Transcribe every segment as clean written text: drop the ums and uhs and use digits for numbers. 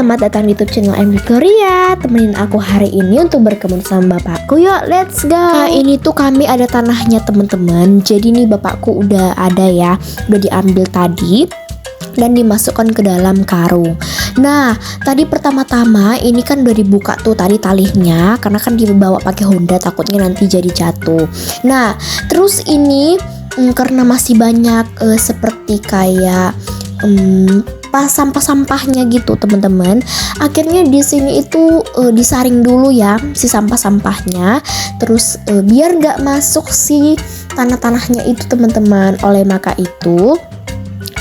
selamat datang di YouTube channel I'm Victoria. Temenin aku hari ini untuk berkebun sama bapakku. Yuk, let's go. Nah, ini tuh kami ada tanahnya teman-teman. Jadi nih bapakku udah ada ya, udah diambil tadi dan dimasukkan ke dalam karung. Nah, tadi pertama-tama ini kan udah dibuka tuh tadi talinya, karena kan dibawa pakai Honda, takutnya nanti jadi jatuh. Nah, terus ini karena masih banyak seperti kayak pas sampah-sampahnya gitu teman-teman. Akhirnya di sini itu disaring dulu ya si sampah-sampahnya. Terus biar nggak masuk si tanah-tanahnya itu teman-teman. Oleh maka itu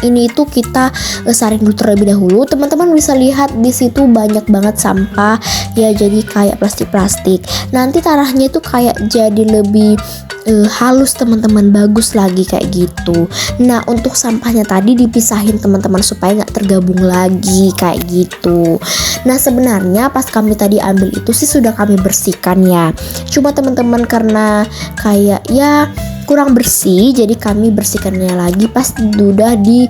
ini itu kita saring dulu terlebih dahulu. Teman-teman bisa lihat di situ banyak banget sampah ya, jadi kayak plastik-plastik. Nanti tanahnya itu kayak jadi lebih halus teman-teman, bagus lagi kayak gitu. Nah, untuk sampahnya tadi dipisahin teman-teman supaya nggak tergabung lagi kayak gitu. Nah, sebenarnya pas kami tadi ambil itu sih sudah kami bersihkan ya. Cuma teman-teman karena kayak ya kurang bersih, jadi kami bersihkannya lagi pas udah di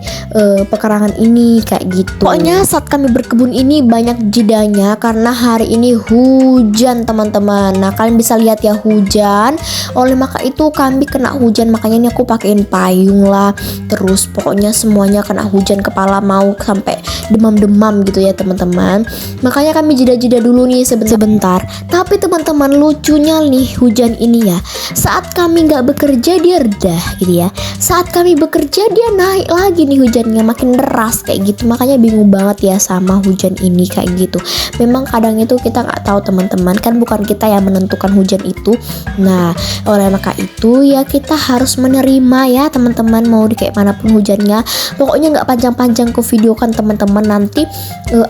pekarangan ini kayak gitu. Pokoknya saat kami berkebun ini banyak jedanya karena hari ini hujan teman-teman. Nah, kalian bisa lihat ya hujan. Oleh maka itu kami kena hujan, makanya ini aku pakein payung lah. Terus pokoknya semuanya kena hujan, kepala mau sampai demam-demam gitu ya teman-teman. Makanya kami jeda-jeda dulu nih sebentar. Tapi teman-teman lucunya nih hujan ini ya, saat kami nggak bekerja dia reda gitu ya. Saat kami bekerja dia naik lagi nih hujannya, makin deras kayak gitu. Makanya bingung banget ya sama hujan ini kayak gitu. Memang kadang itu kita nggak tahu teman-teman, kan bukan kita yang menentukan hujan itu. Nah, oleh maka itu ya kita harus menerima ya teman-teman, mau di kayak manapun hujannya. Pokoknya nggak panjang-panjang ke video kan teman-teman, nanti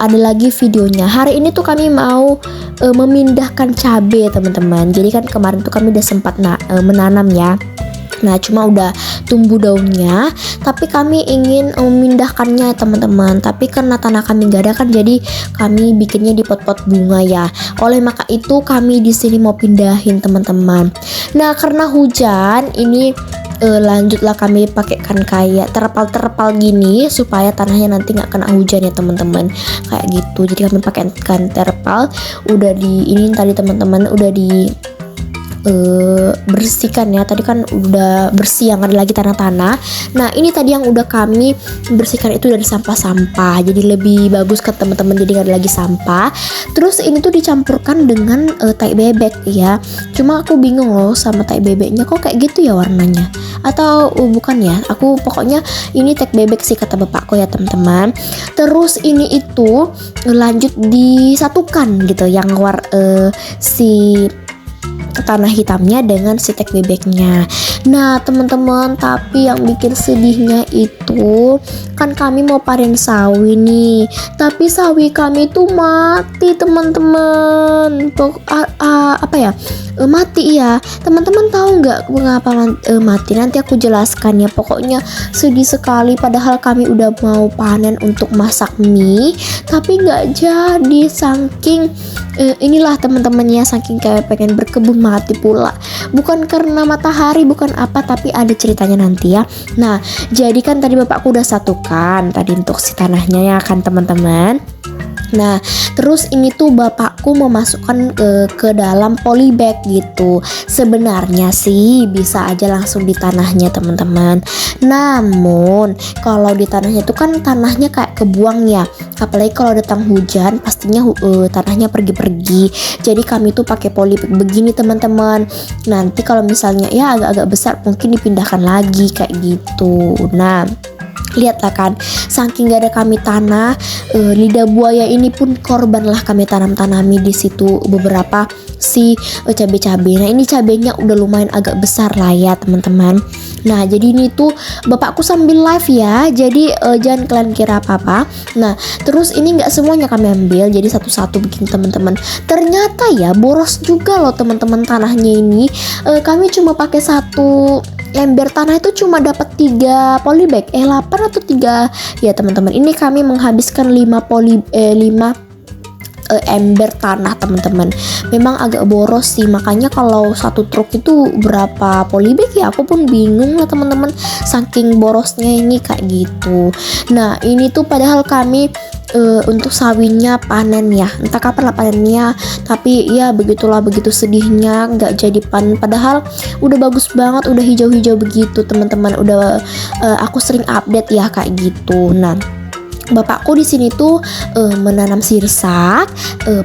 ada lagi videonya. Hari ini tuh kami mau memindahkan cabai teman-teman. Jadi kan kemarin tuh kami udah sempat menanam ya. Nah, cuma udah tumbuh daunnya, tapi kami ingin memindahkannya teman-teman. Tapi karena tanah kami gak ada kan, jadi kami bikinnya di pot-pot bunga ya. Oleh maka itu kami di sini mau pindahin teman-teman. Nah, karena hujan ini lanjutlah kami pakaikan kayak terpal-terpal gini supaya tanahnya nanti nggak kena hujan ya teman-teman, kayak gitu. Jadi kami pakaikan terpal. Udah di ini tadi teman-teman udah di bersihkan ya, tadi kan udah bersih, yang ada lagi tanah-tanah. Nah, ini tadi yang udah kami bersihkan itu dari sampah-sampah, jadi lebih bagus kan teman-teman, jadi nggak ada lagi sampah. Terus ini tuh dicampurkan dengan tai bebek ya. Cuma aku bingung loh sama tai bebeknya, kok kayak gitu ya warnanya, atau bukan ya. Aku pokoknya ini tai bebek sih kata bapakku ya teman-teman. Terus ini itu lanjut disatukan gitu, yang si tanah hitamnya dengan si tek bebeknya. Nah teman-teman, tapi yang bikin sedihnya itu kan kami mau panen sawi nih, tapi sawi kami tuh mati teman-teman. Apa ya, mati ya teman-teman. Tahu nggak mengapa mati? Nanti aku jelaskan ya. Pokoknya sedih sekali, padahal kami udah mau panen untuk masak mie, tapi nggak jadi. Saking inilah teman-teman ya, saking kayak pengen berkebun mati pula. Bukan karena matahari, bukan apa, tapi ada ceritanya nanti ya. Nah, jadi kan tadi bapakku udah satukan tadi untuk si tanahnya ya kan teman-teman. Nah, terus ini tuh bapakku memasukkan ke dalam polybag gitu. Sebenarnya sih bisa aja langsung di tanahnya teman-teman. Namun kalau di tanahnya tuh kan tanahnya kayak kebuang ya. Apalagi kalau datang hujan pastinya tanahnya pergi-pergi. Jadi kami tuh pakai polybag begini teman-teman. Nanti kalau misalnya ya agak-agak besar mungkin dipindahkan lagi kayak gitu. Nah, lihatlah kan, saking gak ada kami tanah, lidah buaya ini pun korban lah kami tanami di situ beberapa si cabai-cabai. Nah, ini cabainya udah lumayan agak besar lah ya teman-teman. Nah, jadi ini tuh bapakku sambil live ya, jadi jangan kalian kira apa-apa. Nah, terus ini nggak semuanya kami ambil, jadi satu-satu bikin teman-teman. Ternyata ya boros juga loh teman-teman tanahnya ini. Kami cuma pakai satu ember tanah itu cuma dapat 3 polybag, 8 atau 3 ya teman-teman. Ini kami menghabiskan 5 ember tanah teman-teman. Memang agak boros sih, makanya kalau satu truk itu berapa polybag ya aku pun bingung lah teman-teman, saking borosnya ini kayak gitu. Nah, ini tuh padahal kami untuk sawinya panen ya. Entah kapan lah panennya, tapi ya begitulah, begitu sedihnya nggak jadi panen. Padahal udah bagus banget, udah hijau-hijau begitu teman-teman. Udah aku sering update ya kayak gitu. Nah, bapakku di sini tuh menanam sirsak,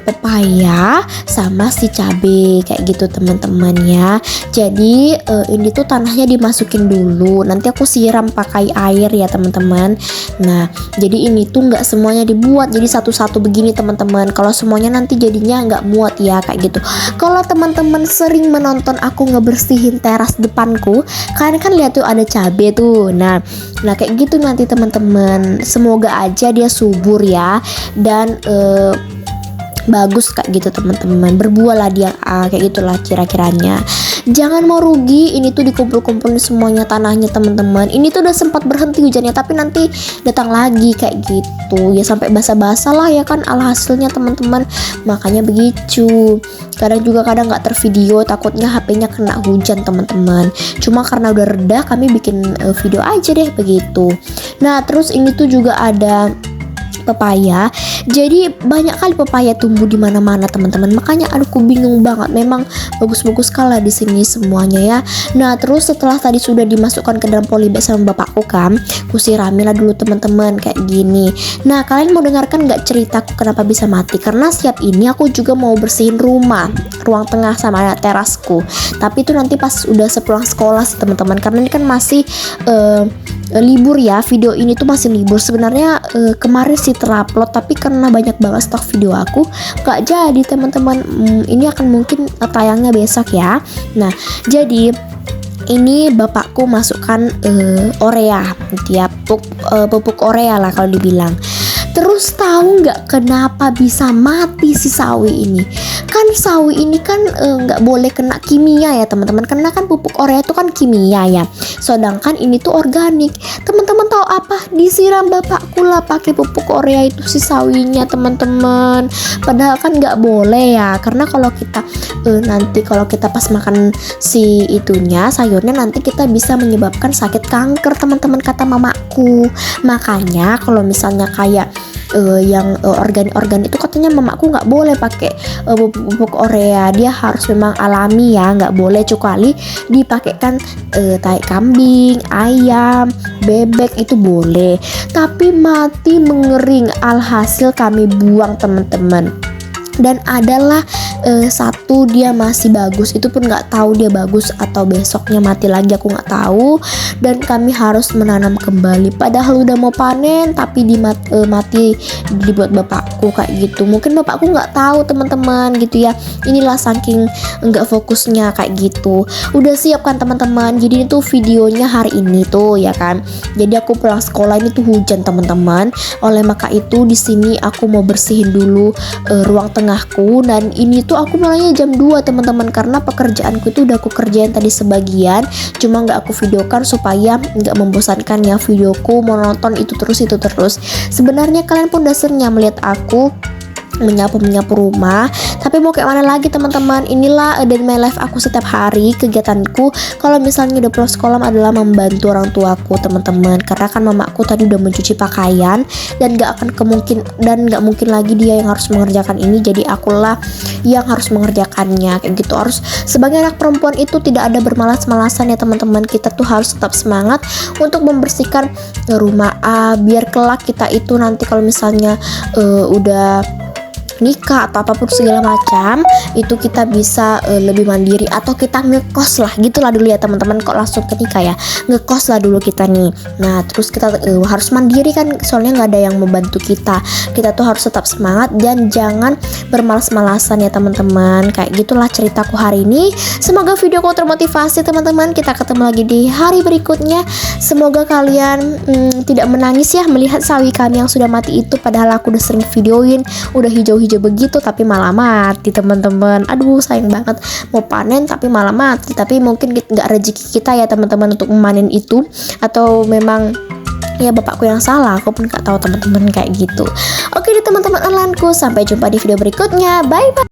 pepaya, sama si cabe kayak gitu teman-teman ya. Jadi ini tuh tanahnya dimasukin dulu. Nanti aku siram pakai air ya teman-teman. Nah, jadi ini tuh nggak semuanya dibuat. Jadi satu-satu begini teman-teman. Kalau semuanya nanti jadinya nggak muat ya kayak gitu. Kalau teman-teman sering menonton aku ngebersihin teras depanku, kalian kan lihat tuh ada cabe tuh. Nah kayak gitu nanti teman-teman. Semoga aja dia subur ya, dan bagus kayak gitu teman-teman, berbuah lah dia, kayak gitulah kira-kiranya. Jangan mau rugi, ini tuh dikumpul-kumpulin semuanya tanahnya teman-teman. Ini tuh udah sempat berhenti hujannya, tapi nanti datang lagi kayak gitu ya, sampai basah-basah lah ya kan alhasilnya teman-teman. Makanya begitu. Kadang nggak tervideo, takutnya HP-nya kena hujan teman-teman. Cuma karena udah reda, kami bikin video aja deh begitu. Nah, terus ini tuh juga ada pepaya. Jadi banyak kali pepaya tumbuh di mana-mana teman-teman. Makanya aku bingung banget. Memang bagus-bagus sekali di sini semuanya ya. Nah, terus setelah tadi sudah dimasukkan ke dalam polybag sama bapakku kan, aku siramilah dulu teman-teman kayak gini. Nah, kalian mau dengarkan nggak ceritaku kenapa bisa mati? Karena siap ini aku juga mau bersihin rumah, ruang tengah sama terasku. Tapi itu nanti pas udah sepulang sekolah sih teman-teman. Karena ini kan masih libur ya, video ini tuh masih libur. Sebenarnya kemarin sih terupload, tapi karena banyak banget stok video aku gak jadi teman-teman. Ini akan mungkin tayangnya besok ya. Nah, jadi ini bapakku masukkan Orea gitu ya, pupuk Orea lah kalau dibilang. Terus tahu nggak kenapa bisa mati si sawi ini? Kan sawi ini kan nggak boleh kena kimia ya teman-teman, karena kan pupuk Orea itu kan kimia ya. Sedangkan ini tuh organik. Teman-teman tahu apa? Disiram bapakku lah pakai pupuk Orea itu si sawinya teman-teman. Padahal kan nggak boleh ya, karena kalau kita nanti kalau kita pas makan si itunya sayurnya, nanti kita bisa menyebabkan sakit kanker teman-teman, kata mamaku. Makanya kalau misalnya kayak yang organik itu katanya mamaku nggak boleh pakai pupuk Orea, dia harus memang alami ya, nggak boleh kecuali dipakaikan tai kambing, ayam, bebek itu boleh, tapi mati mengering. Alhasil kami buang teman-teman. Dan adalah satu dia masih bagus, itu pun nggak tahu dia bagus atau besoknya mati lagi, aku nggak tahu. Dan kami harus menanam kembali, padahal udah mau panen tapi mati dibuat bapakku kayak gitu. Mungkin bapakku nggak tahu teman-teman gitu ya. Inilah saking nggak fokusnya kayak gitu. Udah siap kan teman-teman? Jadi itu videonya hari ini tuh ya kan. Jadi aku pulang sekolah ini tuh hujan teman-teman. Oleh maka itu di sini aku mau bersihin dulu ruang tengahku, dan ini tuh aku mulainya jam 2 teman-teman, karena pekerjaanku itu udah aku kerjain tadi sebagian, cuma nggak aku videokan supaya nggak membosankan ya videoku, mau nonton itu terus. Sebenarnya kalian pun udah sering ya melihat aku menyapu rumah, tapi mau kayak mana lagi teman-teman. Inilah day my life aku setiap hari. Kegiatanku kalau misalnya udah pulang sekolah adalah membantu orang tuaku teman-teman, karena kan mamaku tadi udah mencuci pakaian dan nggak mungkin lagi dia yang harus mengerjakan ini, jadi akulah yang harus mengerjakannya kayak gitu. Harus sebagai anak perempuan itu tidak ada bermalas-malasan ya teman-teman. Kita tuh harus tetap semangat untuk membersihkan rumah biar kelak kita itu nanti kalau misalnya udah nikah atau apapun segala macam, itu kita bisa lebih mandiri, atau kita ngekos lah gitulah dulu ya teman-teman. Kok langsung ke nikah ya, ngekos lah dulu kita nih. Nah terus kita harus mandiri kan, soalnya nggak ada yang membantu kita. Kita tuh harus tetap semangat dan jangan bermalas-malasan ya teman-teman. Kayak gitulah ceritaku hari ini. Semoga videoku termotivasi teman-teman. Kita ketemu lagi di hari berikutnya. Semoga kalian tidak menangis ya melihat sawi kami yang sudah mati itu, padahal aku udah sering videoin, udah hijau begitu tapi malah mati teman-teman. Aduh sayang banget, mau panen tapi malah mati. Tapi mungkin nggak rezeki kita ya teman-teman untuk memanen itu, atau memang ya bapakku yang salah, aku pun nggak tahu teman-teman kayak gitu. Oke deh teman-teman onlineku, sampai jumpa di video berikutnya, bye bye.